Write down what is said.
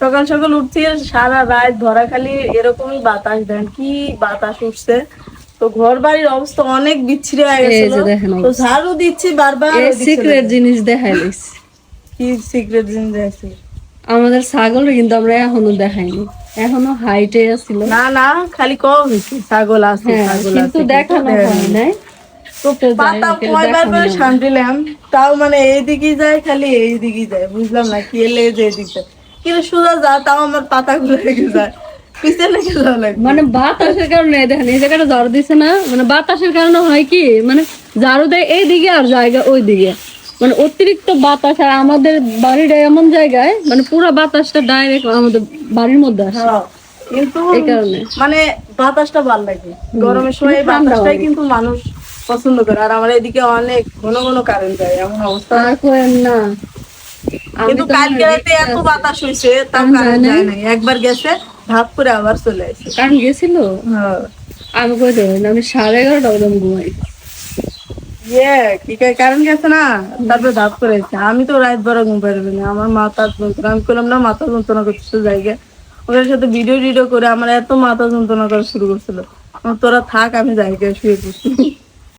সকাল সকাল উঠছি, সারা রাত ধরা খালি এরকমই বাতাস, দেন কি বাতাস উঠছে। তো ঘর বাড়ির অবস্থা অনেক বিচ্ছিরি হয়ে এই গেছিল। যে দেখেন তো ঝাড়ু দিচ্ছি বারবার, এই ওদিক চলে সিক্রেট যায়। জিনিস দেখাইলিস। কি সিক্রেট জিনিস আছে? আমাদের ছাগল কিন্তু আমরা এখনো দেখাইনি, এখনো হাইটে আছিল। না না, খালি কম হয়েছে ছাগল আছে, হ্যাঁ ছাগল কিন্তু আছে, দেখানো হয় নাই। তো পাতা কয়বার করে সামলাম, তাও মানে এইদিকেই যায়, খালি এইদিকেই যায়, বুঝলাম না কি এলে যে এদিকে কিন্তু সোজা যা, তাও আমার পাতা গুলো লেগে যায়, পিছনে লেগে যাওয়া লাগে। মানে বাতাসের কারণে দেখেন এই জায়গাটা ঝাড়ু দিছে না, মানে বাতাসের কারণে হয় কি, মানে ঝাড়ু দেয় এইদিকে আর জায়গা ওই দিকে, মানে অতিরিক্ত বাতাস। আর আমাদের বাড়িটা এমন জায়গায় মানে পুরো বাতাসটা ডাইরেক্ট আমাদের বাড়ির মধ্যে আসে, কিন্তু এই কারণে মানে বাতাসটা ভালো লাগে গরমের সময়, এই বাতাসটাই কিন্তু মানুষ পছন্দ করে। আর আমার এদিকে অনেক ঘন ঘন কারেন্ট যায়, এমন অবস্থা। আর করেন না। কিন্তু কালকে রাতে এত বাতাস হয়েছে, তাও কারেন্ট যায় নাই, একবার গেছে ধাপ করে আবার চলে আসে। কারণ গেছিল, আমি কই দেবেন, আমি 11:30 ওরকম ঘুমাই। কি কারেন্ট গেছে না, তারপরে ধাপ করে আসে। আমি তো রাত ভরা ঘুম পারবি না, আমার মাথা যন্ত্রণা, আমি করলাম না মাথা যন্ত্রণা করতেছে জায়গায়, ওদের সাথে ভিডিও টিডিও করে আমার এত মাথা যন্ত্রণা করা শুরু করছিল। তোরা থাক, আমি জায়গায় শুয়ে পড়ছি।